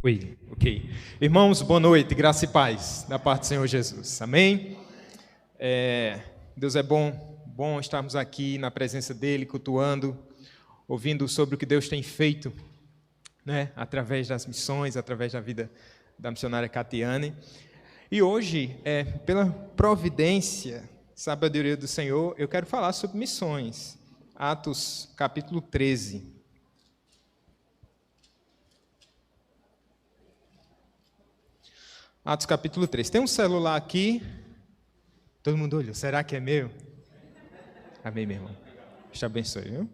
Oi, ok. Irmãos, boa noite, graça e paz da parte do Senhor Jesus. Amém? Deus é bom estarmos aqui na presença dEle, cultuando, ouvindo sobre o que Deus tem feito, né, através das missões, através da vida da missionária Catiane. E hoje, pela providência, sabedoria do Senhor, eu quero falar sobre missões. Atos, capítulo 13. Atos capítulo 3. Tem um celular aqui. Todo mundo olhou. Será que é meu? Amém, meu irmão. Deus te abençoe, viu?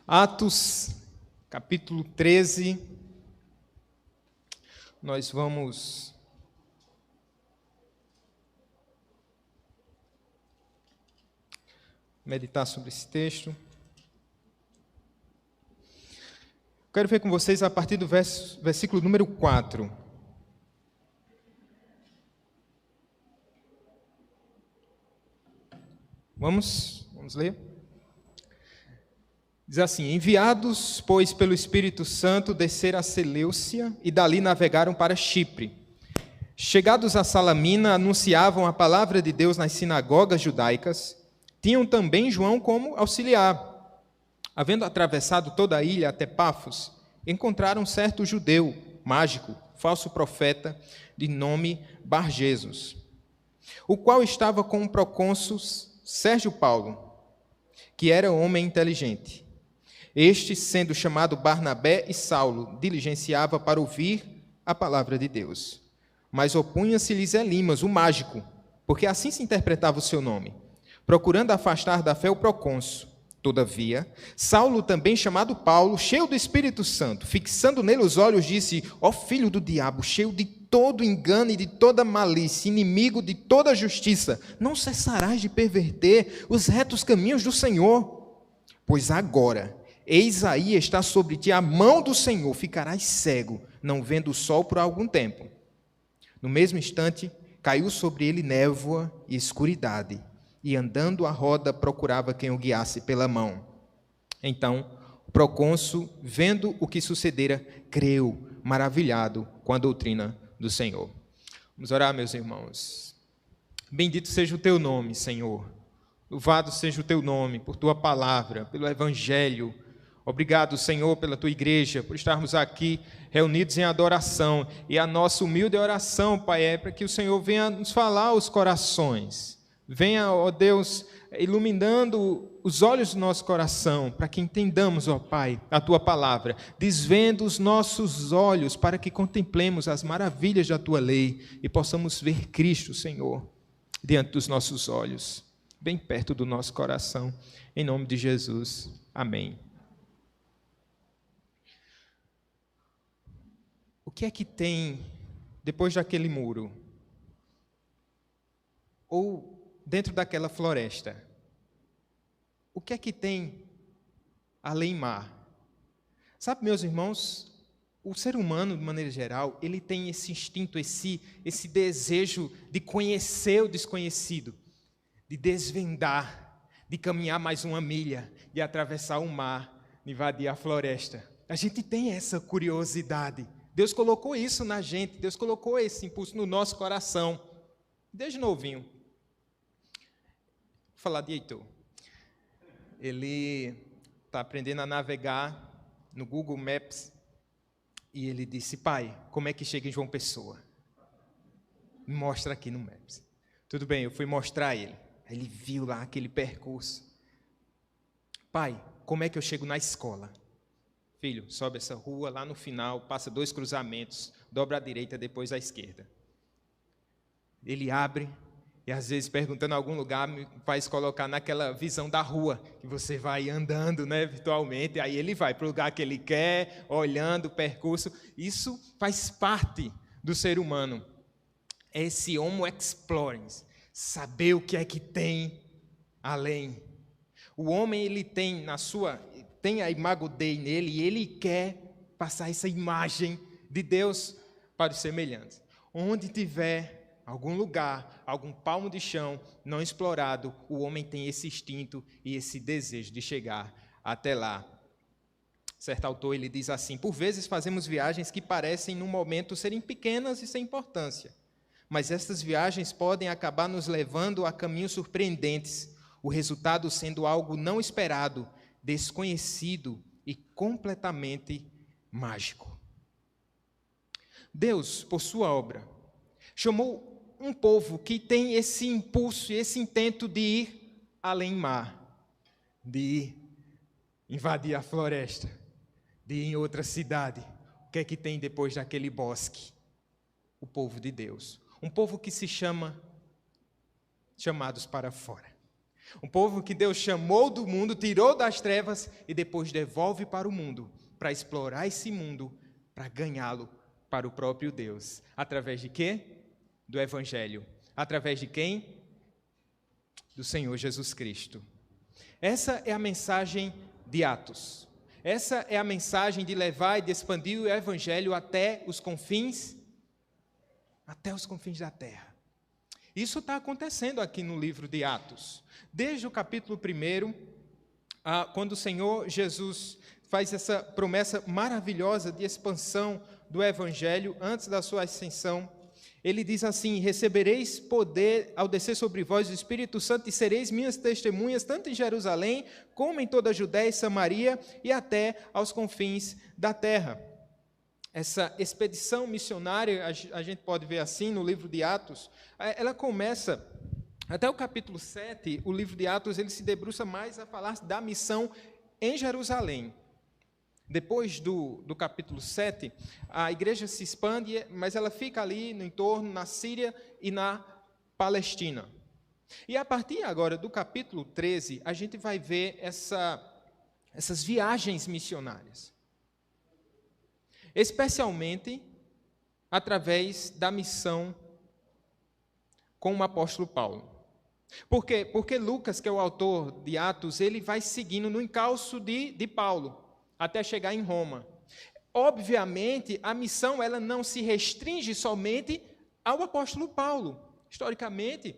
Atos capítulo 13. Nós vamos meditar sobre esse texto. Quero ver com vocês a partir do versículo número 4. Vamos ler? Diz assim: enviados, pois, pelo Espírito Santo, desceram a Seleucia e dali navegaram para Chipre. Chegados a Salamina, anunciavam a palavra de Deus nas sinagogas judaicas. Tinham também João como auxiliar. Havendo atravessado toda a ilha até Pafos, encontraram um certo judeu, mágico, falso profeta, de nome Bar-Jesus, o qual estava com o procônsul Sérgio Paulo, que era homem inteligente. Este, sendo chamado Barnabé e Saulo, diligenciava para ouvir a palavra de Deus. Mas opunha-se-lhes Elimas, o mágico, porque assim se interpretava o seu nome, procurando afastar da fé o procônsul. Todavia, Saulo, também chamado Paulo, cheio do Espírito Santo, fixando nele os olhos, disse: ó filho do diabo, cheio de todo engano e de toda malícia, inimigo de toda justiça, não cessarás de perverter os retos caminhos do Senhor? Pois agora, eis aí está sobre ti a mão do Senhor, ficarás cego, não vendo o sol por algum tempo. No mesmo instante, caiu sobre ele névoa e escuridade, e andando à roda procurava quem o guiasse pela mão. Então, o procônsul, vendo o que sucedera, creu, maravilhado com a doutrina do Senhor. Vamos orar, meus irmãos. Bendito seja o teu nome, Senhor. Louvado seja o teu nome por tua palavra, pelo evangelho. Obrigado, Senhor, pela tua igreja, por estarmos aqui reunidos em adoração. E a nossa humilde oração, Pai, é para que o Senhor venha nos falar aos corações. Venha, ó Deus, iluminando os olhos do nosso coração, para que entendamos, ó Pai, a Tua palavra, desvendo os nossos olhos, para que contemplemos as maravilhas da Tua lei e possamos ver Cristo, Senhor, diante dos nossos olhos, bem perto do nosso coração, em nome de Jesus. Amém. O que é que tem depois daquele muro? Ou dentro daquela floresta, o que é que tem além mar? Sabe, meus irmãos, o ser humano, de maneira geral, ele tem esse instinto, esse desejo de conhecer o desconhecido, de desvendar, de caminhar mais uma milha, de atravessar o mar, de invadir a floresta. A gente tem essa curiosidade. Deus colocou isso na gente, Deus colocou esse impulso no nosso coração, desde novinho. Vou falar de Heitor. Ele está aprendendo a navegar no Google Maps e ele disse: pai, como é que chega em João Pessoa? Me mostra aqui no Maps. Tudo bem, eu fui mostrar a ele. Ele viu lá aquele percurso. Pai, como é que eu chego na escola? Filho, sobe essa rua, lá no final, passa 2 cruzamentos, dobra à direita, depois à esquerda. Ele abre. E às vezes, perguntando em algum lugar, me faz colocar naquela visão da rua, que você vai andando, né, virtualmente, aí ele vai para o lugar que ele quer, olhando o percurso. Isso faz parte do ser humano. É esse homo explorens, saber o que é que tem além. O homem, ele tem a imago Dei nele, e ele quer passar essa imagem de Deus para os semelhantes. Onde tiver algum lugar, algum palmo de chão não explorado, o homem tem esse instinto e esse desejo de chegar até lá. Certo autor, ele diz assim: por vezes fazemos viagens que parecem, no momento, serem pequenas e sem importância, mas estas viagens podem acabar nos levando a caminhos surpreendentes, o resultado sendo algo não esperado, desconhecido e completamente mágico. Deus, por sua obra, chamou um povo que tem esse impulso e esse intento de ir além mar, de ir invadir a floresta, de ir em outra cidade. O que é que tem depois daquele bosque? O povo de Deus. Um povo que se chama chamados para fora. Um povo que Deus chamou do mundo, tirou das trevas e depois devolve para o mundo, para explorar esse mundo, para ganhá-lo para o próprio Deus. Através de quê? Do Evangelho. Através de quem? Do Senhor Jesus Cristo. Essa é a mensagem de Atos. Essa é a mensagem de levar e de expandir o Evangelho até os confins da terra. Isso está acontecendo aqui no livro de Atos. Desde o capítulo 1, quando o Senhor Jesus faz essa promessa maravilhosa de expansão do Evangelho antes da sua ascensão, ele diz assim: recebereis poder ao descer sobre vós o Espírito Santo e sereis minhas testemunhas, tanto em Jerusalém, como em toda a Judéia e Samaria e até aos confins da terra. Essa expedição missionária, a gente pode ver assim no livro de Atos, ela começa, até o capítulo 7, o livro de Atos, ele se debruça mais a falar da missão em Jerusalém. Depois do capítulo 7, a igreja se expande, mas ela fica ali no entorno, na Síria e na Palestina. E a partir agora do capítulo 13, a gente vai ver essas viagens missionárias. Especialmente através da missão com o apóstolo Paulo. Por quê? Porque Lucas, que é o autor de Atos, ele vai seguindo no encalço de Paulo, até chegar em Roma. Obviamente, a missão ela não se restringe somente ao apóstolo Paulo. Historicamente,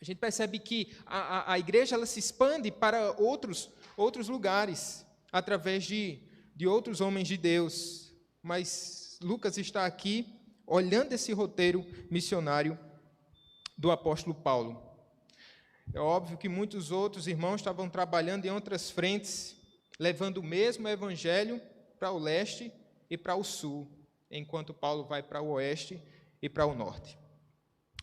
a gente percebe que a igreja ela se expande para outros lugares, através de outros homens de Deus. Mas Lucas está aqui olhando esse roteiro missionário do apóstolo Paulo. É óbvio que muitos outros irmãos estavam trabalhando em outras frentes, levando o mesmo evangelho para o leste e para o sul, enquanto Paulo vai para o oeste e para o norte.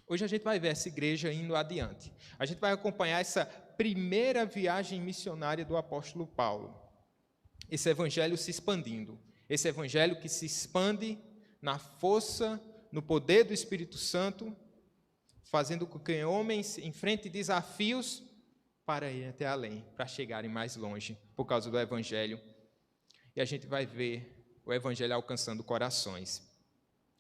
Hoje a gente vai ver essa igreja indo adiante. A gente vai acompanhar essa primeira viagem missionária do apóstolo Paulo. Esse evangelho se expandindo. Esse evangelho que se expande na força, no poder do Espírito Santo, fazendo com que homens enfrentem desafios para ir até além, para chegarem mais longe, por causa do evangelho. E a gente vai ver o evangelho alcançando corações.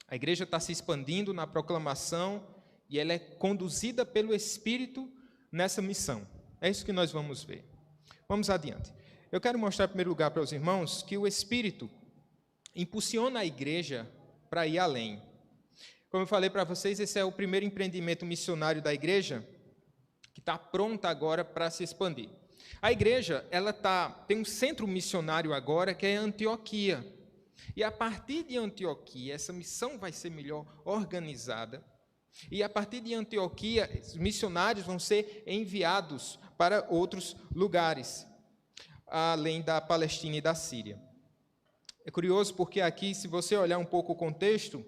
A igreja está se expandindo na proclamação e ela é conduzida pelo Espírito nessa missão. É isso que nós vamos ver. Vamos adiante. Eu quero mostrar, em primeiro lugar, para os irmãos que o Espírito impulsiona a igreja para ir além. Como eu falei para vocês, esse é o primeiro empreendimento missionário da igreja, que está pronta agora para se expandir. A igreja tem um centro missionário agora, que é Antioquia. E a partir de Antioquia, essa missão vai ser melhor organizada. E a partir de Antioquia, os missionários vão ser enviados para outros lugares, além da Palestina e da Síria. É curioso porque aqui, se você olhar um pouco o contexto,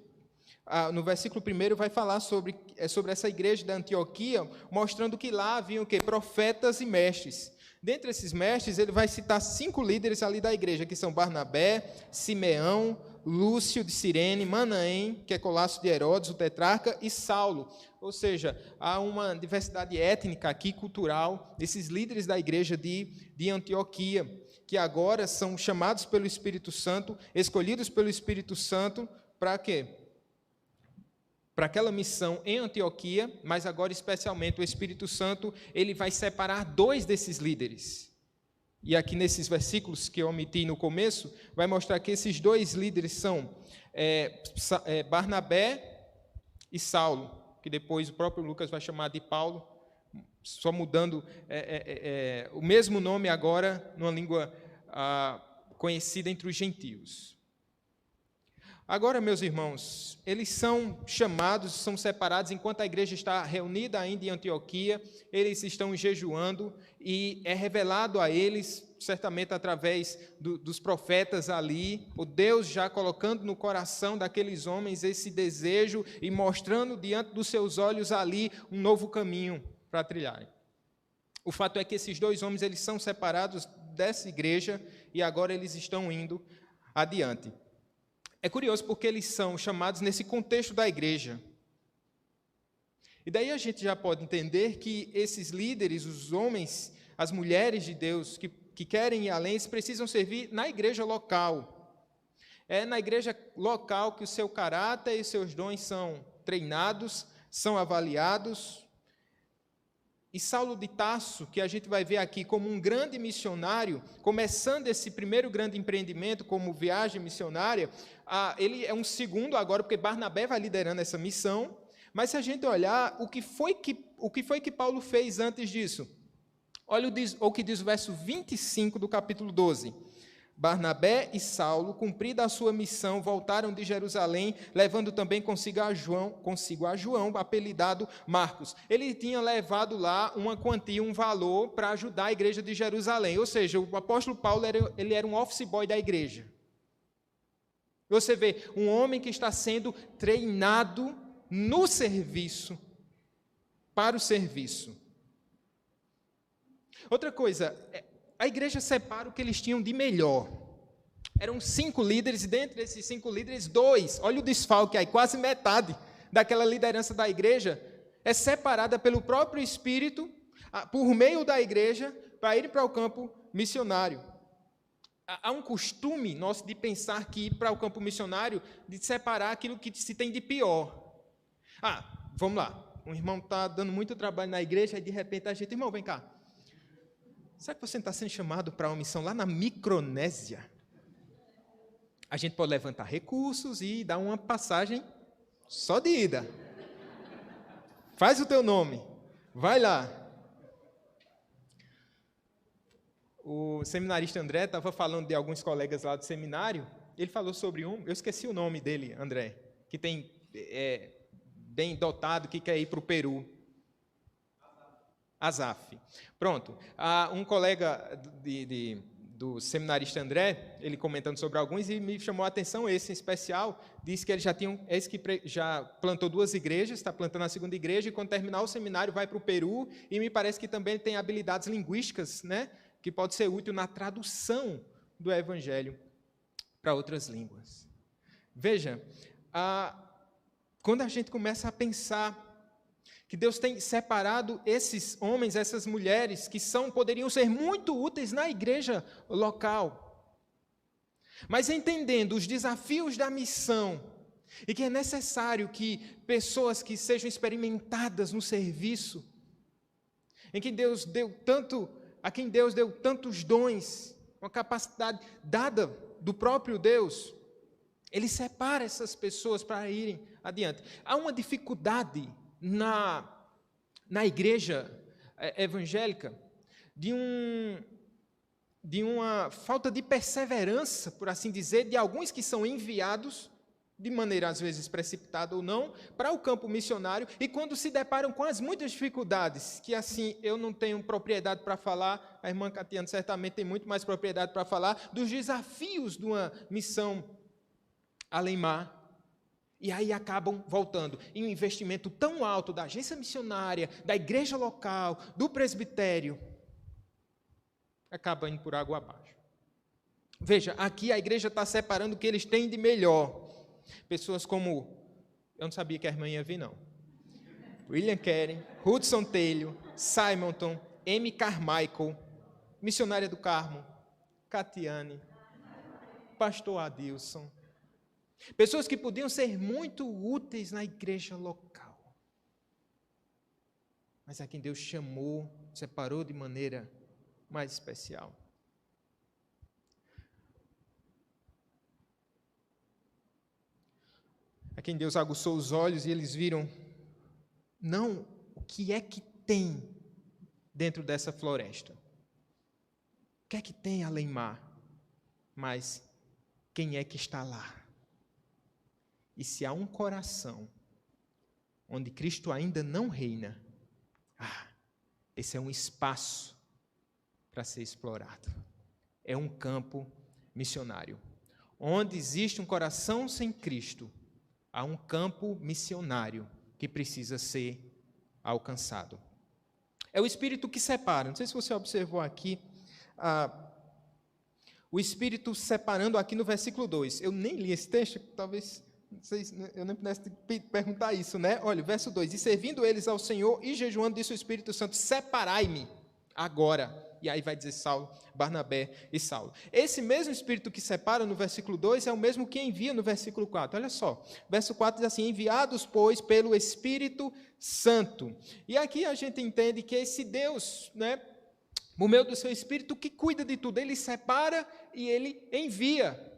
no versículo 1 vai falar sobre essa igreja da Antioquia, mostrando que lá haviam o quê? Profetas e mestres. Dentre esses mestres, ele vai citar 5 líderes ali da igreja, que são Barnabé, Simeão, Lúcio de Cirene, Manaém, que é Colasso de Herodes, o tetrarca, e Saulo. Ou seja, há uma diversidade étnica aqui, cultural, desses líderes da igreja de Antioquia, que agora são chamados pelo Espírito Santo, escolhidos pelo Espírito Santo, para quê? Para aquela missão em Antioquia, mas agora especialmente o Espírito Santo, ele vai separar 2 desses líderes. E aqui nesses versículos que eu omiti no começo, vai mostrar que esses 2 líderes são Barnabé e Saulo. que depois o próprio Lucas vai chamar de Paulo, só mudando o mesmo nome agora numa língua conhecida entre os gentios. Agora, meus irmãos, eles são chamados, são separados, enquanto a igreja está reunida ainda em Antioquia, eles estão jejuando e é revelado a eles, certamente através dos profetas ali, o Deus já colocando no coração daqueles homens esse desejo e mostrando diante dos seus olhos ali um novo caminho para trilharem. O fato é que esses dois homens, eles são separados dessa igreja e agora eles estão indo adiante. É curioso porque eles são chamados nesse contexto da igreja. E daí a gente já pode entender que esses líderes, os homens, as mulheres de Deus que querem ir além, eles precisam servir na igreja local. É na igreja local que o seu caráter e os seus dons são treinados, são avaliados. E Saulo de Tarso, que a gente vai ver aqui como um grande missionário, começando esse primeiro grande empreendimento como viagem missionária, ele é um segundo agora, porque Barnabé vai liderando essa missão, mas se a gente olhar, o que foi que Paulo fez antes disso? Olha o que diz o verso 25 do capítulo 12. Barnabé e Saulo, cumprida a sua missão, voltaram de Jerusalém, levando também consigo a João, apelidado Marcos. Ele tinha levado lá uma quantia, um valor para ajudar a igreja de Jerusalém. Ou seja, o apóstolo Paulo ele era um office boy da igreja. Você vê, um homem que está sendo treinado no serviço, para o serviço. Outra coisa, a igreja separa o que eles tinham de melhor. Eram 5 líderes, e dentre esses 5 líderes, 2, olha o desfalque aí, quase metade daquela liderança da igreja é separada pelo próprio Espírito, por meio da igreja, para ir para o campo missionário. Há um costume nosso de pensar que ir para o campo missionário, de separar aquilo que se tem de pior. Vamos lá, um irmão está dando muito trabalho na igreja, e de repente a gente, irmão, vem cá. Será que você está sendo chamado para uma missão lá na Micronésia? A gente pode levantar recursos e dar uma passagem só de ida. Faz o teu nome, vai lá. O seminarista André estava falando de alguns colegas lá do seminário, ele falou sobre eu esqueci o nome dele, André, que tem bem dotado, que quer ir para o Peru. Azaf. Pronto. Um colega do seminarista André, ele comentando sobre alguns, e me chamou a atenção esse em especial, disse que ele já plantou 2 igrejas, está plantando a 2ª igreja, e quando terminar o seminário vai para o Peru, e me parece que também tem habilidades linguísticas, né, que pode ser útil na tradução do Evangelho para outras línguas. Veja, quando a gente começa a pensar que Deus tem separado esses homens, essas mulheres, que poderiam ser muito úteis na igreja local. Mas entendendo os desafios da missão, e que é necessário que pessoas que sejam experimentadas no serviço, a quem Deus deu tantos dons, uma capacidade dada do próprio Deus, Ele separa essas pessoas para irem adiante. Há uma dificuldade na igreja evangélica de uma falta de perseverança, por assim dizer, de alguns que são enviados, de maneira às vezes precipitada ou não, para o campo missionário, e quando se deparam com as muitas dificuldades, que assim, eu não tenho propriedade para falar, a irmã Catiana certamente tem muito mais propriedade para falar, dos desafios de uma missão além-mar, e aí acabam voltando. E um investimento tão alto da agência missionária, da igreja local, do presbitério, acaba indo por água abaixo. Veja, aqui a igreja está separando o que eles têm de melhor. Pessoas como, eu não sabia que a irmã ia vir, não. William Carey, Hudson Taylor, Simonton, M. Carmichael, missionária do Carmo, Catiane, pastor Adilson. Pessoas que podiam ser muito úteis na igreja local. Mas a quem Deus chamou, separou de maneira mais especial. A quem Deus aguçou os olhos e eles viram não o que é que tem dentro dessa floresta. O que é que tem além-mar? Mas quem é que está lá? E se há um coração onde Cristo ainda não reina, esse é um espaço para ser explorado. É um campo missionário. Onde existe um coração sem Cristo, há um campo missionário que precisa ser alcançado. É o Espírito que separa. Não sei se você observou aqui, o Espírito separando aqui no versículo 2. Eu nem li esse texto, talvez eu nem pudesse perguntar isso, né? Olha, verso 2. E servindo eles ao Senhor e jejuando, disse o Espírito Santo, separai-me agora. E aí vai dizer Saulo, Barnabé e Saulo. Esse mesmo Espírito que separa no versículo 2 é o mesmo que envia no versículo 4. Olha só, verso 4 diz assim, enviados, pois, pelo Espírito Santo. E aqui a gente entende que esse Deus, né, por meio do seu Espírito, que cuida de tudo, ele separa e ele envia.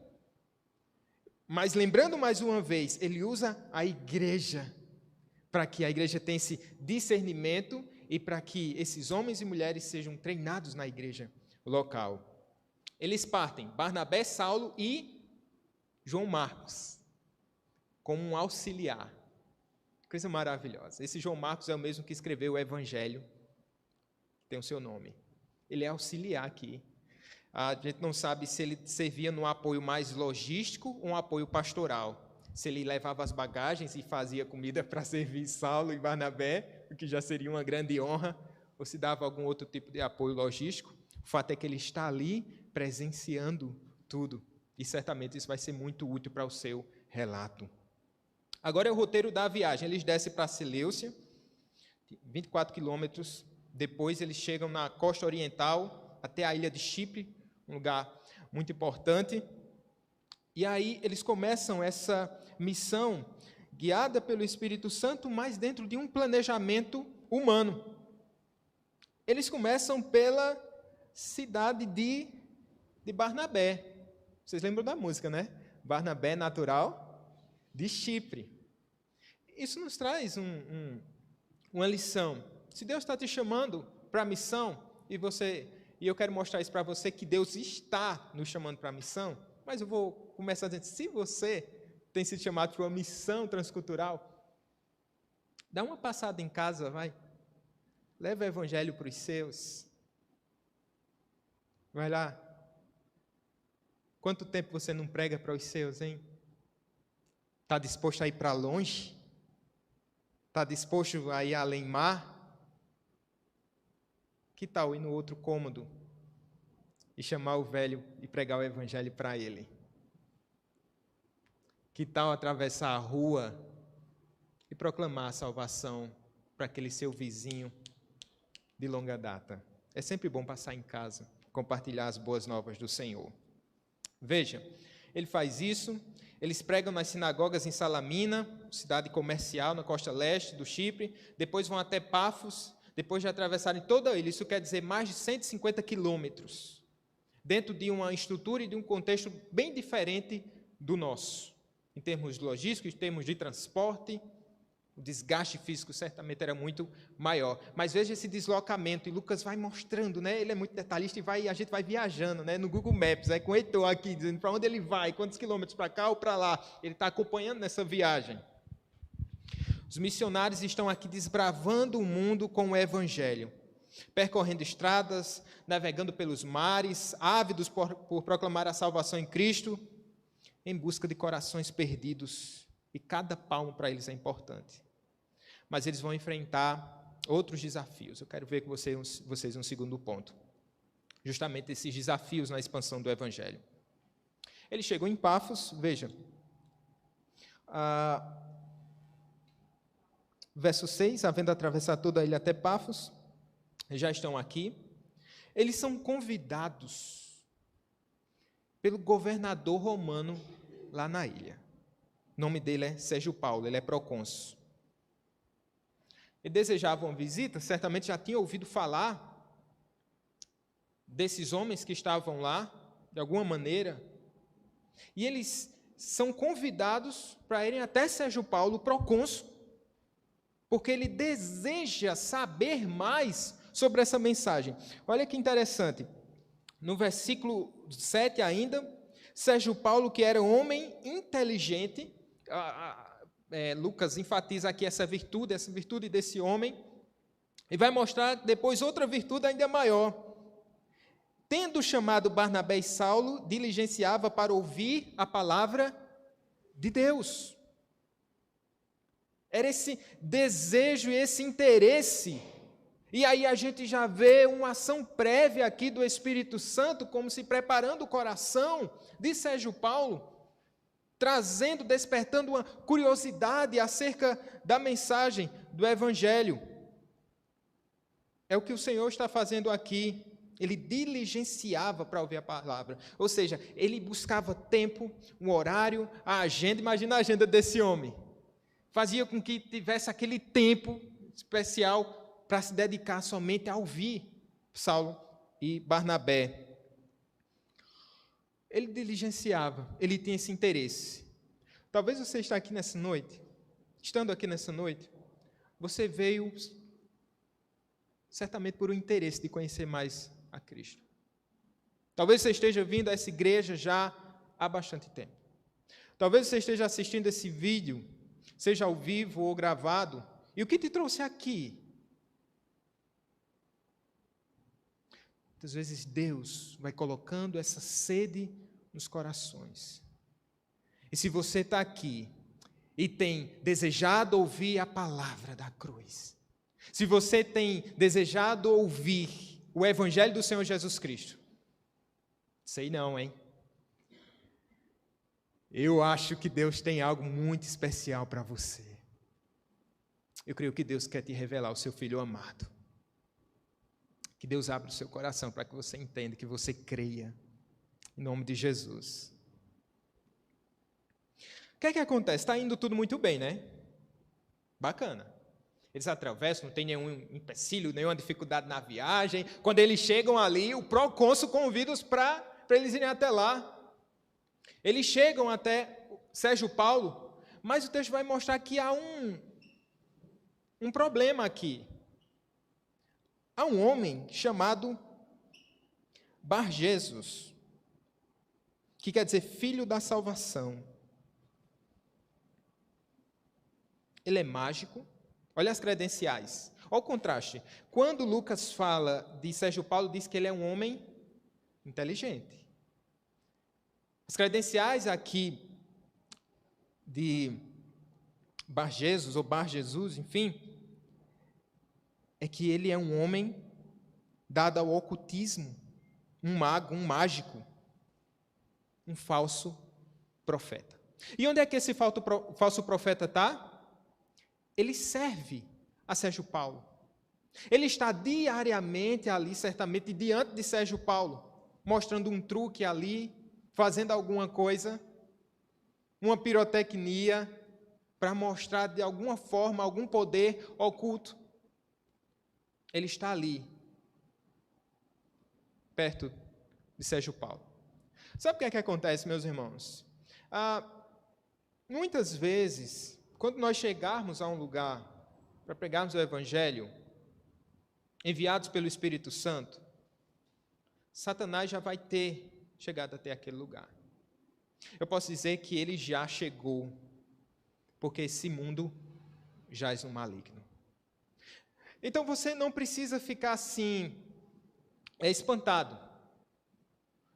Mas lembrando mais uma vez, ele usa a igreja, para que a igreja tenha esse discernimento e para que esses homens e mulheres sejam treinados na igreja local. Eles partem, Barnabé, Saulo e João Marcos, como um auxiliar. Coisa maravilhosa. Esse João Marcos é o mesmo que escreveu o Evangelho, que tem o seu nome. Ele é auxiliar aqui. A gente não sabe se ele servia num apoio mais logístico ou um apoio pastoral. Se ele levava as bagagens e fazia comida para servir Saulo e Barnabé, o que já seria uma grande honra, ou se dava algum outro tipo de apoio logístico. O fato é que ele está ali presenciando tudo. E certamente isso vai ser muito útil para o seu relato. Agora é o roteiro da viagem. Eles descem para Seleucia, 24 quilômetros. Depois eles chegam na costa oriental, até a ilha de Chipre, um lugar muito importante. E aí eles começam essa missão guiada pelo Espírito Santo, mas dentro de um planejamento humano. Eles começam pela cidade de Barnabé. Vocês lembram da música, né? Barnabé, natural de Chipre. Isso nos traz uma lição. Se Deus está te chamando para a missão, e eu quero mostrar isso para você, que Deus está nos chamando para a missão, mas eu vou começar dizendo, se você tem sido chamado para uma missão transcultural, dá uma passada em casa, vai. Leva o evangelho para os seus. Vai lá. Quanto tempo você não prega para os seus, hein? Está disposto a ir para longe? Está disposto a ir além mar? Que tal ir no outro cômodo e chamar o velho e pregar o evangelho para ele? Que tal atravessar a rua e proclamar a salvação para aquele seu vizinho de longa data? É sempre bom passar em casa, compartilhar as boas novas do Senhor. Veja, ele faz isso, eles pregam nas sinagogas em Salamina, cidade comercial na costa leste do Chipre, depois vão até Pafos, depois de atravessarem toda a ilha, isso quer dizer mais de 150 quilômetros, dentro de uma estrutura e de um contexto bem diferente do nosso, em termos logísticos, em termos de transporte, o desgaste físico certamente era muito maior. Mas veja esse deslocamento, e Lucas vai mostrando, né? Ele é muito detalhista e a gente vai viajando, né? No Google Maps, com o Heitor aqui, dizendo para onde ele vai, quantos quilômetros para cá ou para lá. Ele está acompanhando nessa viagem. Os missionários estão aqui desbravando o mundo com o Evangelho, percorrendo estradas, navegando pelos mares, ávidos por proclamar a salvação em Cristo, em busca de corações perdidos. E cada palmo para eles é importante. Mas eles vão enfrentar outros desafios. Eu quero ver com vocês um segundo ponto. Justamente esses desafios na expansão do Evangelho. Eles chegam em Pafos, veja. Verso 6, havendo atravessado toda a ilha até Pafos, já estão aqui. Eles são convidados pelo governador romano lá na ilha. O nome dele é Sérgio Paulo, ele é procônsul. Ele desejava uma visita, certamente já tinha ouvido falar desses homens que estavam lá, de alguma maneira, e eles são convidados para irem até Sérgio Paulo, procônsul, porque ele deseja saber mais sobre essa mensagem. Olha que interessante, no versículo 7 ainda, Sérgio Paulo, que era um homem inteligente, Lucas enfatiza aqui essa virtude desse homem, e vai mostrar depois outra virtude ainda maior. Tendo chamado Barnabé e Saulo, diligenciava para ouvir a palavra de Deus. Era esse desejo e esse interesse. E aí a gente já vê uma ação prévia aqui do Espírito Santo, como se preparando o coração de Sérgio Paulo, trazendo, despertando uma curiosidade acerca da mensagem do Evangelho. É o que o Senhor está fazendo aqui. Ele diligenciava para ouvir a palavra. Ou seja, ele buscava tempo, um horário, a agenda. Imagina a agenda desse homem. Fazia com que tivesse aquele tempo especial para se dedicar somente a ouvir Saulo e Barnabé. Ele diligenciava, ele tinha esse interesse. Talvez você está aqui nessa noite, estando aqui nessa noite, você veio certamente por um interesse de conhecer mais a Cristo. Talvez você esteja vindo a essa igreja já há bastante tempo. Talvez você esteja assistindo esse vídeo, seja ao vivo ou gravado, e o que te trouxe aqui? Muitas vezes Deus vai colocando essa sede nos corações. E se você está aqui e tem desejado ouvir a palavra da cruz, se você tem desejado ouvir o Evangelho do Senhor Jesus Cristo, sei não, hein? Eu acho que Deus tem algo muito especial para você. Eu creio que Deus quer te revelar o seu Filho amado. Que Deus abra o seu coração para que você entenda, que você creia. Em nome de Jesus. O que é que acontece? Está indo tudo muito bem, né? Bacana. Eles atravessam, não tem nenhum empecilho, nenhuma dificuldade na viagem. Quando eles chegam ali, o procônsul convida-os para eles irem até lá. Eles chegam até Sérgio Paulo, mas o texto vai mostrar que há um problema aqui. Há um homem chamado Bar-Jesus, que quer dizer filho da salvação. Ele é mágico. Olha as credenciais. Olha o contraste. Quando Lucas fala de Sérgio Paulo, diz que ele é um homem inteligente. As credenciais aqui de Bar-Jesus, ou Bar-Jesus, enfim, é que ele é um homem dado ao ocultismo, um mago, um mágico, um falso profeta. E onde é que esse falso profeta está? Ele serve a Sérgio Paulo. Ele está diariamente ali, certamente, diante de Sérgio Paulo, mostrando um truque ali, fazendo alguma coisa, uma pirotecnia, para mostrar de alguma forma algum poder oculto. Ele está ali, perto de Sérgio Paulo. Sabe o que é que acontece, meus irmãos? Muitas vezes, quando nós chegarmos a um lugar para pregarmos o Evangelho, enviados pelo Espírito Santo, Satanás já vai ter chegado até aquele lugar. Eu posso dizer que ele já chegou, porque esse mundo jaz no maligno. Então você não precisa ficar assim, espantado,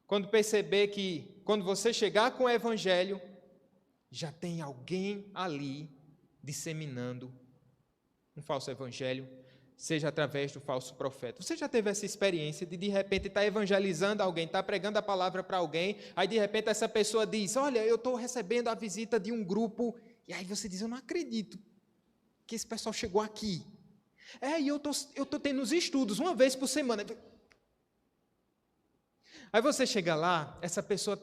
quando perceber que, quando você chegar com o Evangelho, já tem alguém ali disseminando um falso evangelho, seja através do falso profeta. Você já teve essa experiência de repente, estar evangelizando alguém, estar pregando a palavra para alguém, aí de repente essa pessoa diz, olha, eu estou recebendo a visita de um grupo, e aí você diz, eu não acredito que esse pessoal chegou aqui. E eu estou tendo os estudos, uma vez por semana. Aí você chega lá, essa pessoa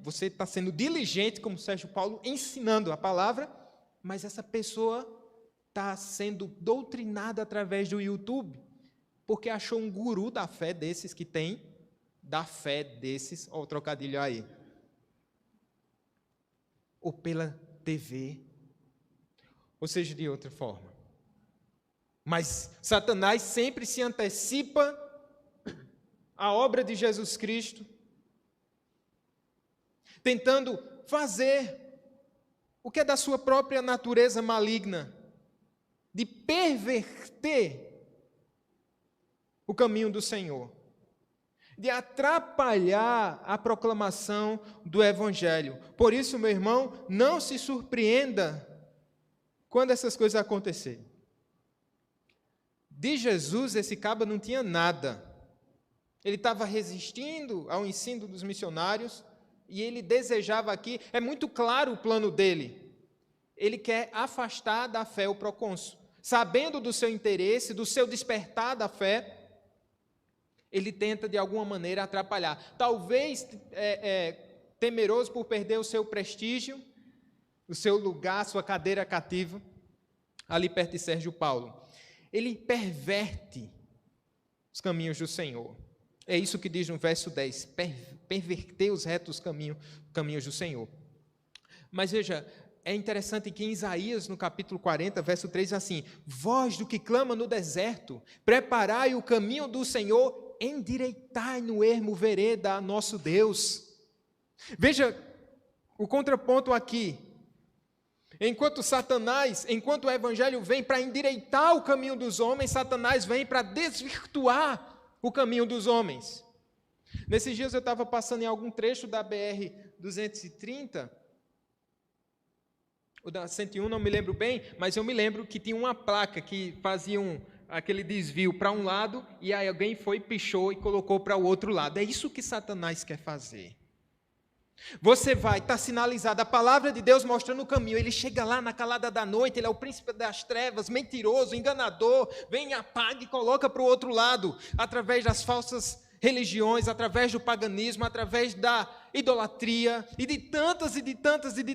você está sendo diligente, como Sérgio Paulo, ensinando a palavra, mas essa pessoa está sendo doutrinada através do YouTube, porque achou um guru da fé desses que tem, da fé desses, olha o trocadilho aí, ou pela TV, ou seja, de outra forma. Mas Satanás sempre se antecipa à obra de Jesus Cristo, tentando fazer o que é da sua própria natureza maligna, de perverter o caminho do Senhor, de atrapalhar a proclamação do Evangelho. Por isso, meu irmão, não se surpreenda quando essas coisas acontecerem. De Jesus, esse cabo não tinha nada. Ele estava resistindo ao ensino dos missionários e ele desejava aqui, é muito claro o plano dele. Ele quer afastar da fé o procônsul. Sabendo do seu interesse, do seu despertar da fé, ele tenta de alguma maneira atrapalhar. Talvez temeroso por perder o seu prestígio, o seu lugar, sua cadeira cativa, ali perto de Sérgio Paulo. Ele perverte os caminhos do Senhor. É isso que diz no verso 10, perverter os retos caminhos do Senhor. Mas veja, é interessante que em Isaías, no capítulo 40, verso 3, assim: voz do que clama no deserto, preparai o caminho do Senhor, endireitai no ermo vereda a nosso Deus. Veja o contraponto aqui. Enquanto o Evangelho vem para endireitar o caminho dos homens, Satanás vem para desvirtuar o caminho dos homens. Nesses dias eu estava passando em algum trecho da BR-230, ou da 101, não me lembro bem, mas eu me lembro que tinha uma placa que fazia aquele desvio para um lado, e aí alguém foi, pichou e colocou para o outro lado. É isso que Satanás quer fazer. Você vai estar sinalizado, a palavra de Deus mostrando o caminho, ele chega lá na calada da noite, ele é o príncipe das trevas, mentiroso, enganador, vem, apaga e coloca para o outro lado, através das falsas religiões, através do paganismo, através da idolatria, e de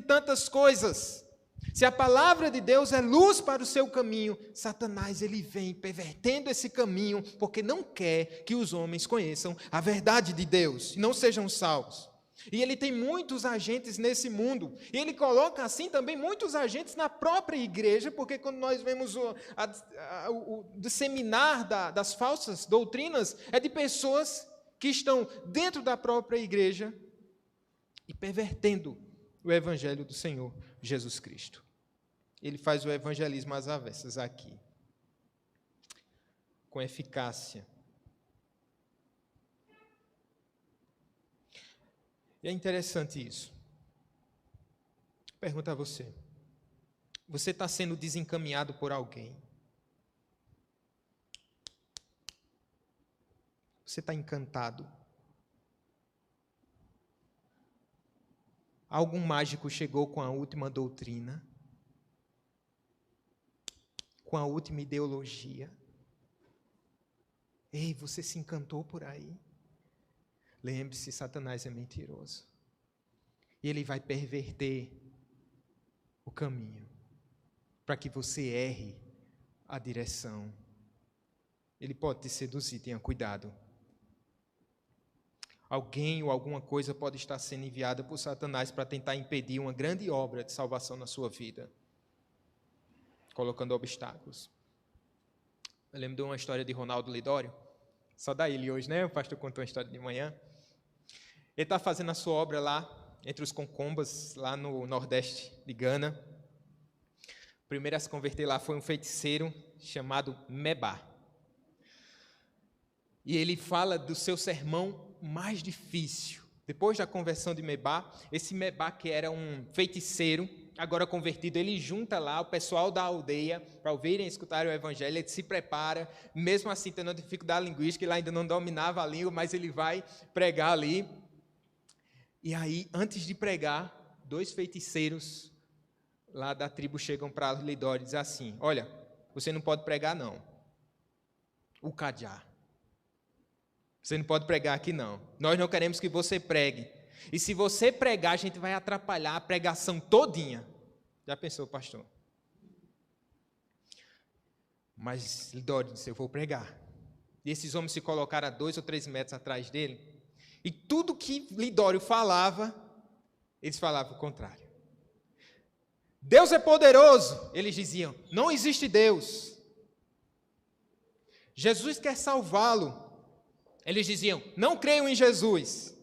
tantas coisas. Se a palavra de Deus é luz para o seu caminho, Satanás ele vem pervertendo esse caminho, porque não quer que os homens conheçam a verdade de Deus, e não sejam salvos. E ele tem muitos agentes nesse mundo, e ele coloca assim também muitos agentes na própria igreja, porque quando nós vemos o disseminar das falsas doutrinas, é de pessoas que estão dentro da própria igreja e pervertendo o evangelho do Senhor Jesus Cristo. Ele faz o evangelismo às avessas aqui, com eficácia. E é interessante isso. Pergunto a você: você está sendo desencaminhado por alguém? Você está encantado? Algum mágico chegou com a última doutrina? Com a última ideologia? Ei, você se encantou por aí? Lembre-se, Satanás é mentiroso. E ele vai perverter o caminho para que você erre a direção. Ele pode te seduzir, tenha cuidado. Alguém ou alguma coisa pode estar sendo enviada por Satanás para tentar impedir uma grande obra de salvação na sua vida, colocando obstáculos. Eu lembro de uma história de Ronaldo Lidório, só da ele hoje, né? O pastor contou uma história de manhã. Ele está fazendo a sua obra lá, entre os Concombas, lá no nordeste de Gana. O primeiro a se converter lá foi um feiticeiro chamado Mebá. E ele fala do seu sermão mais difícil. Depois da conversão de Mebá, esse Mebá, que era um feiticeiro, agora convertido, ele junta lá o pessoal da aldeia para ouvirem e escutarem o evangelho. Ele se prepara, mesmo assim tendo dificuldade linguística, ele ainda não dominava a língua, mas ele vai pregar ali. E aí, antes de pregar, 2 feiticeiros lá da tribo chegam para Lidório e dizem assim: olha, você não pode pregar não, o cadiá. Você não pode pregar aqui não. Nós não queremos que você pregue. E se você pregar, a gente vai atrapalhar a pregação todinha. Já pensou, pastor? Mas Lidório disse: eu vou pregar. E esses homens se colocaram a 2 ou 3 metros atrás dele. E tudo que Lidório falava, eles falavam o contrário. Deus é poderoso. Eles diziam: não existe Deus. Jesus quer salvá-lo. Eles diziam, não creiam em Jesus.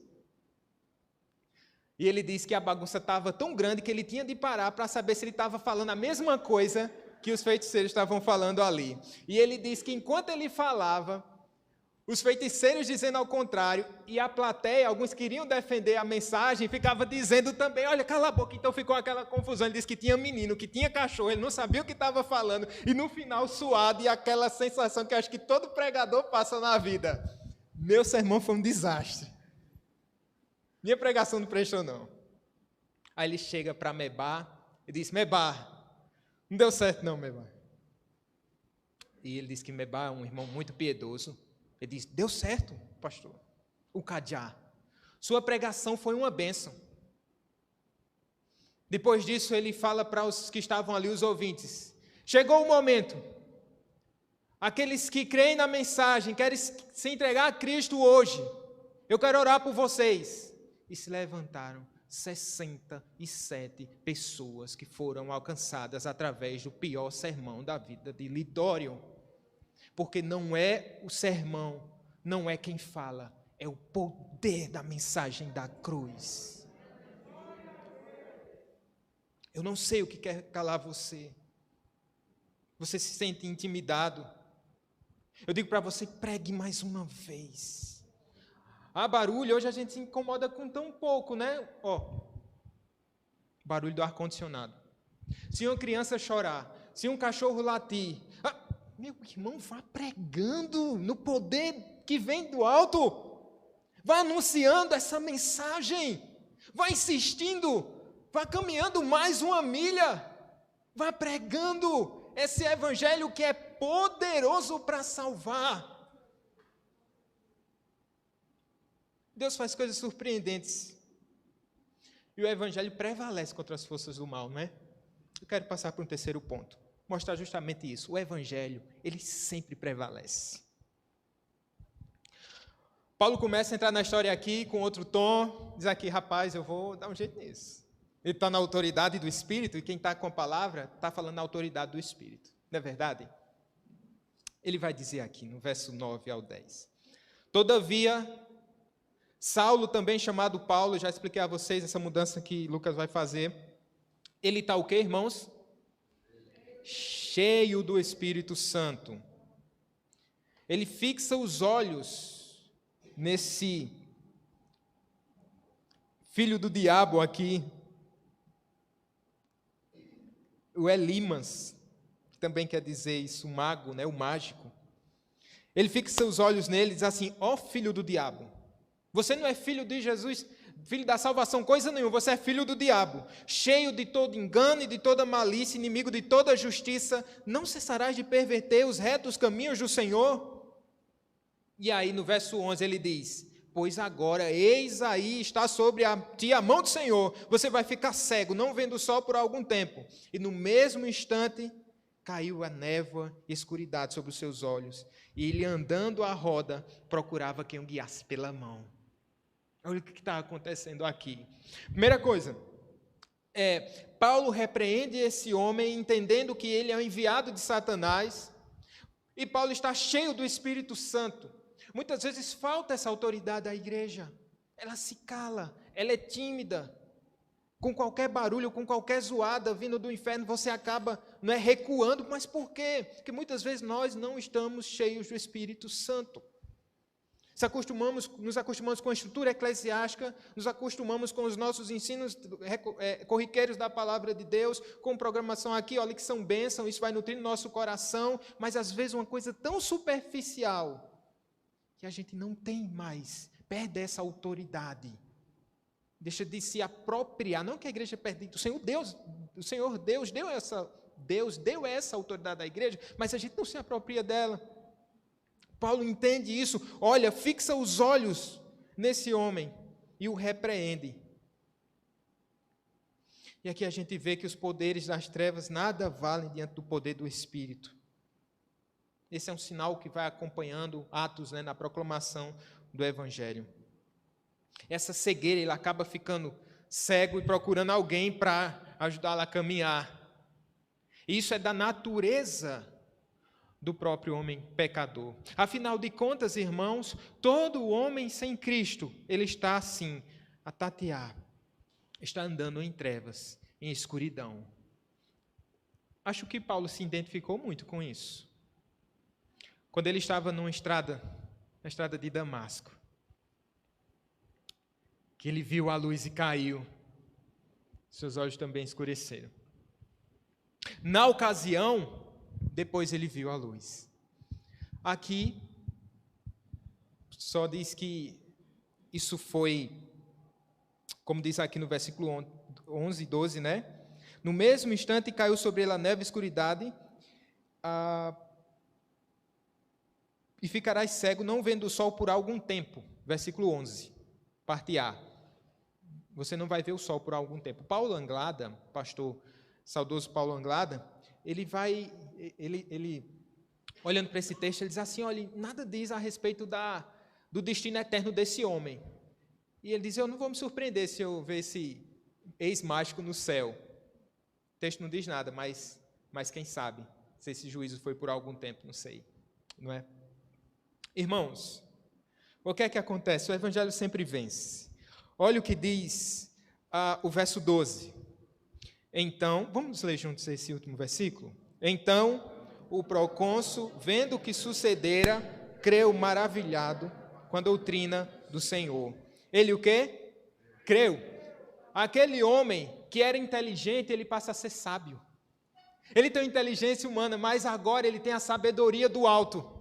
E ele disse que a bagunça estava tão grande que ele tinha de parar para saber se ele estava falando a mesma coisa que os feiticeiros estavam falando ali. E ele disse que enquanto ele falava, os feiticeiros dizendo ao contrário, e a plateia, alguns queriam defender a mensagem, ficava dizendo também, olha, cala a boca. Então ficou aquela confusão. Ele disse que tinha menino, que tinha cachorro, ele não sabia o que estava falando. E no final, suado, e aquela sensação que acho que todo pregador passa na vida. Meu sermão foi um desastre. Minha pregação não prestou, não. Aí ele chega para Mebá e diz, Mebá, não deu certo não, Mebá. E ele diz que Mebá é um irmão muito piedoso. Ele diz, deu certo, pastor, o Cadiá. Sua pregação foi uma bênção. Depois disso, ele fala para os que estavam ali, os ouvintes. Chegou o momento. Aqueles que creem na mensagem, querem se entregar a Cristo hoje. Eu quero orar por vocês. E se levantaram 67 pessoas que foram alcançadas através do pior sermão da vida de Lidório. Porque não é o sermão, não é quem fala, é o poder da mensagem da cruz. Eu não sei o que quer calar você. Você se sente intimidado. Eu digo para você, pregue mais uma vez. Barulho, hoje a gente se incomoda com tão pouco, né? Barulho do ar-condicionado. Se uma criança chorar, se um cachorro latir, meu irmão, vá pregando no poder que vem do alto. Vá anunciando essa mensagem. Vá insistindo. Vá caminhando mais uma milha. Vá pregando esse evangelho que é poderoso para salvar. Deus faz coisas surpreendentes. E o evangelho prevalece contra as forças do mal, não é? Eu quero passar para um terceiro ponto. Mostrar justamente isso. O evangelho, ele sempre prevalece. Paulo começa a entrar na história aqui com outro tom. Diz aqui, rapaz, eu vou dar um jeito nisso. Ele está na autoridade do Espírito, e quem está com a palavra está falando na autoridade do Espírito. Não é verdade? Ele vai dizer aqui, no verso 9 ao 10. Todavia, Saulo, também chamado Paulo, já expliquei a vocês essa mudança que Lucas vai fazer. Ele está o quê, irmãos? Cheio do Espírito Santo. Ele fixa os olhos nesse filho do diabo aqui, o Elimas, que também quer dizer isso, o mago, né, o mágico. Ele fixa os olhos nele e diz assim, filho do diabo, você não é filho de Jesus, filho da salvação, coisa nenhuma, você é filho do diabo, cheio de todo engano e de toda malícia, inimigo de toda justiça, não cessarás de perverter os retos caminhos do Senhor? E aí no verso 11 ele diz, pois agora, eis aí, está sobre ti a mão do Senhor, você vai ficar cego, não vendo o sol por algum tempo. E no mesmo instante, caiu a névoa e escuridade sobre os seus olhos, e ele andando à roda, procurava quem o guiasse pela mão. Olha o que está acontecendo aqui. Primeira coisa, Paulo repreende esse homem, entendendo que ele é o enviado de Satanás, e Paulo está cheio do Espírito Santo. Muitas vezes falta essa autoridade à igreja. Ela se cala, ela é tímida. Com qualquer barulho, com qualquer zoada vindo do inferno, você acaba recuando. Mas por quê? Porque muitas vezes nós não estamos cheios do Espírito Santo. Nos acostumamos com a estrutura eclesiástica, nos acostumamos com os nossos ensinos corriqueiros da palavra de Deus, com programação aqui, olha que são bênçãos, isso vai nutrindo nosso coração, mas às vezes uma coisa tão superficial que a gente não tem mais, perde essa autoridade, deixa de se apropriar, não que a igreja perde, o Senhor Deus deu essa autoridade à igreja, mas a gente não se apropria dela. Paulo entende isso, olha, fixa os olhos nesse homem e o repreende. E aqui a gente vê que os poderes das trevas nada valem diante do poder do Espírito. Esse é um sinal que vai acompanhando Atos, na proclamação do Evangelho. Essa cegueira, ele acaba ficando cego e procurando alguém para ajudá-lo a caminhar. Isso é da natureza do próprio homem pecador. Afinal de contas, irmãos, todo homem sem Cristo, ele está assim, a tatear, está andando em trevas, em escuridão. Acho que Paulo se identificou muito com isso. Quando ele estava na estrada de Damasco, que ele viu a luz e caiu, seus olhos também escureceram. Na ocasião, depois ele viu a luz. Aqui, só diz que isso foi, como diz aqui no versículo 11 e 12, né? No mesmo instante caiu sobre ele a neve e escuridade, e ficarás cego, não vendo o sol por algum tempo. Versículo 11, parte A. Você não vai ver o sol por algum tempo. Paulo Anglada, pastor saudoso Paulo Anglada, ele olhando para esse texto, ele diz assim, olha, nada diz a respeito do destino eterno desse homem. E ele diz, eu não vou me surpreender se eu ver esse ex-mágico no céu. O texto não diz nada, mas quem sabe, se esse juízo foi por algum tempo, não sei, não é? Irmãos, o que é que acontece? O evangelho sempre vence. Olha o que diz o verso 12. Então, vamos ler juntos esse último versículo? Então, o procônsul, vendo o que sucedera, creu maravilhado com a doutrina do Senhor. Ele o quê? Creu. Aquele homem que era inteligente, ele passa a ser sábio. Ele tem inteligência humana, mas agora ele tem a sabedoria do alto.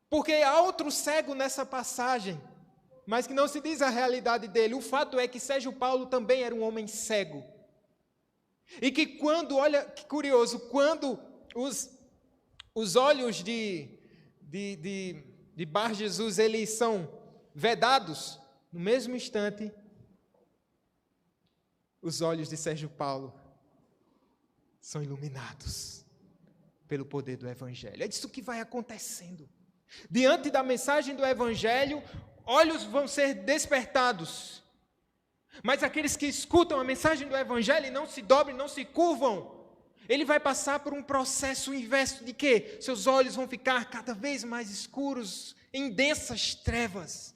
Porque há outro cego nessa passagem, mas que não se diz a realidade dele. O fato é que Sérgio Paulo também era um homem cego. E que quando, olha que curioso, quando os olhos de Bar Jesus, eles são vedados, no mesmo instante, os olhos de Sérgio Paulo são iluminados pelo poder do Evangelho. É isso que vai acontecendo. Diante da mensagem do Evangelho, olhos vão ser despertados. Mas aqueles que escutam a mensagem do Evangelho e não se dobram, não se curvam, ele vai passar por um processo inverso de quê? Seus olhos vão ficar cada vez mais escuros, em densas trevas.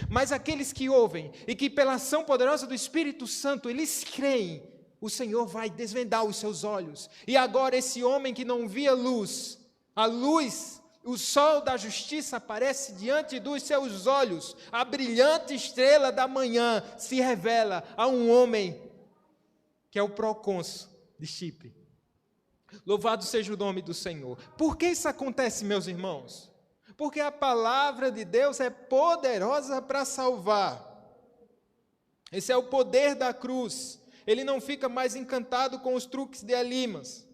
Mas aqueles que ouvem e que pela ação poderosa do Espírito Santo, eles creem, o Senhor vai desvendar os seus olhos. E agora esse homem que não via luz, a luz, o sol da justiça aparece diante dos seus olhos. A brilhante estrela da manhã se revela a um homem que é o procônsul de Chipre. Louvado seja o nome do Senhor. Por que isso acontece, meus irmãos? Porque a palavra de Deus é poderosa para salvar. Esse é o poder da cruz. Ele não fica mais encantado com os truques de Elimas.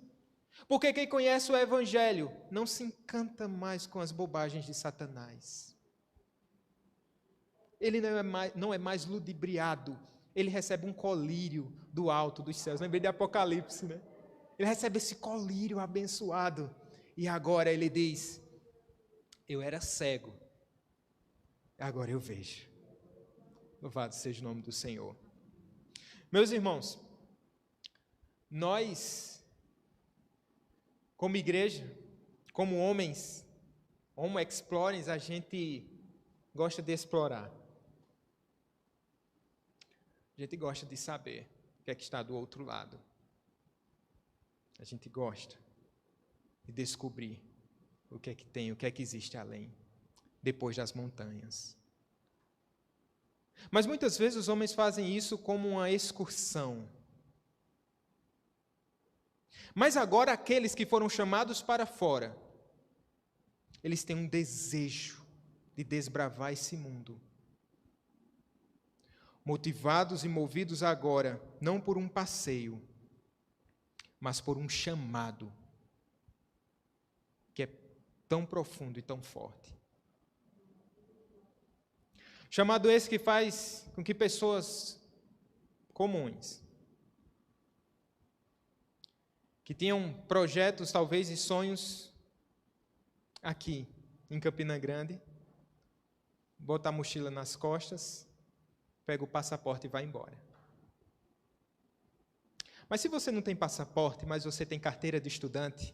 Porque quem conhece o Evangelho não se encanta mais com as bobagens de Satanás. Ele não é mais ludibriado. Ele recebe um colírio do alto dos céus. Lembrei de Apocalipse, né? Ele recebe esse colírio abençoado. E agora ele diz, eu era cego, agora eu vejo. Louvado seja o nome do Senhor. Meus irmãos, nós, como igreja, como homens, homo explorens, a gente gosta de explorar. A gente gosta de saber o que é que está do outro lado. A gente gosta de descobrir o que é que tem, o que é que existe além, depois das montanhas. Mas muitas vezes os homens fazem isso como uma excursão. Mas agora aqueles que foram chamados para fora, eles têm um desejo de desbravar esse mundo. Motivados e movidos agora, não por um passeio, mas por um chamado, que é tão profundo e tão forte. Chamado esse que faz com que pessoas comuns, que tinham projetos talvez e sonhos aqui em Campina Grande, bota a mochila nas costas, pega o passaporte e vai embora. Mas se você não tem passaporte, mas você tem carteira de estudante,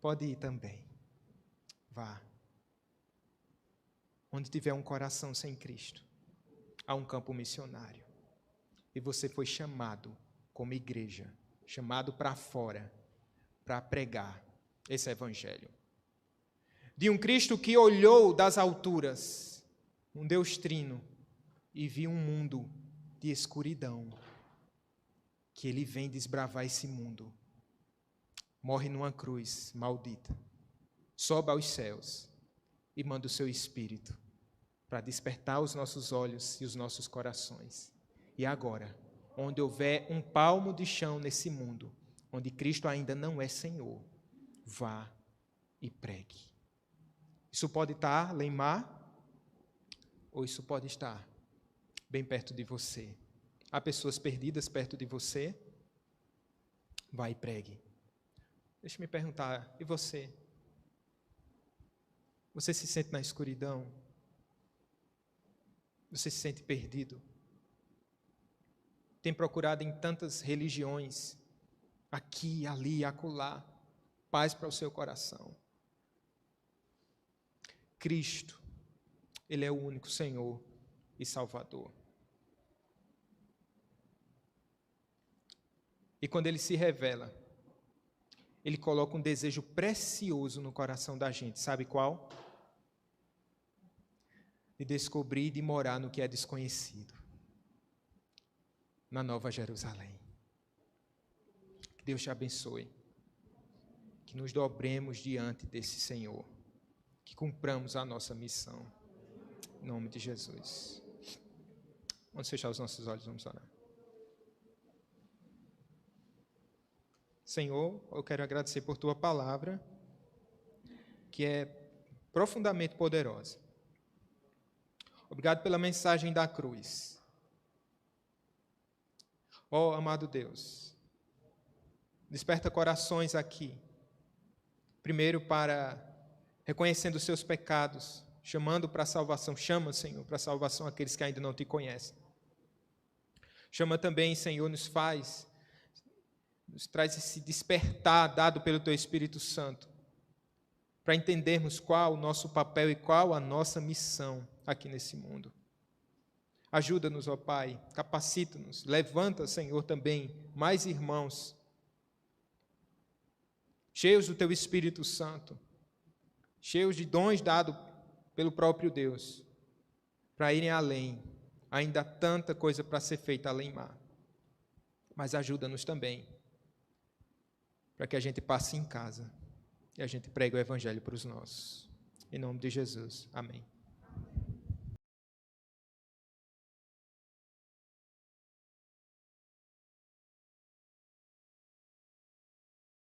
pode ir também. Vá. Onde tiver um coração sem Cristo, há um campo missionário. E você foi chamado como igreja, chamado para fora, para pregar esse evangelho. De um Cristo que olhou das alturas, um Deus trino, e viu um mundo de escuridão, que ele vem desbravar esse mundo. Morre numa cruz maldita, sobe aos céus e manda o seu Espírito para despertar os nossos olhos e os nossos corações. E agora, onde houver um palmo de chão nesse mundo, onde Cristo ainda não é Senhor, vá e pregue. Isso pode estar lá em Mar, ou isso pode estar bem perto de você. Há pessoas perdidas perto de você, vá e pregue. Deixa eu me perguntar, e você? Você se sente na escuridão? Você se sente perdido? Tem procurado em tantas religiões, aqui, ali, acolá, paz para o seu coração. Cristo, Ele é o único Senhor e Salvador. E quando Ele se revela, Ele coloca um desejo precioso no coração da gente. Sabe qual? De descobrir e de morar no que é desconhecido. Na Nova Jerusalém. Que Deus te abençoe. Que nos dobremos diante desse Senhor. Que cumpramos a nossa missão. Em nome de Jesus. Vamos fechar os nossos olhos, vamos orar. Senhor, eu quero agradecer por Tua palavra, que é profundamente poderosa. Obrigado pela mensagem da cruz. Ó, amado Deus, desperta corações aqui, primeiro para reconhecendo os seus pecados, chamando para a salvação. Chama, Senhor, para a salvação aqueles que ainda não Te conhecem. Chama também, Senhor, nos traz esse despertar dado pelo Teu Espírito Santo, para entendermos qual o nosso papel e qual a nossa missão aqui nesse mundo. Ajuda-nos, ó Pai, capacita-nos, levanta, Senhor, também mais irmãos, cheios do Teu Espírito Santo, cheios de dons dados pelo próprio Deus, para irem além. Ainda há tanta coisa para ser feita além mar. Mas ajuda-nos também, para que a gente passe em casa e a gente pregue o Evangelho para os nossos. Em nome de Jesus. Amém.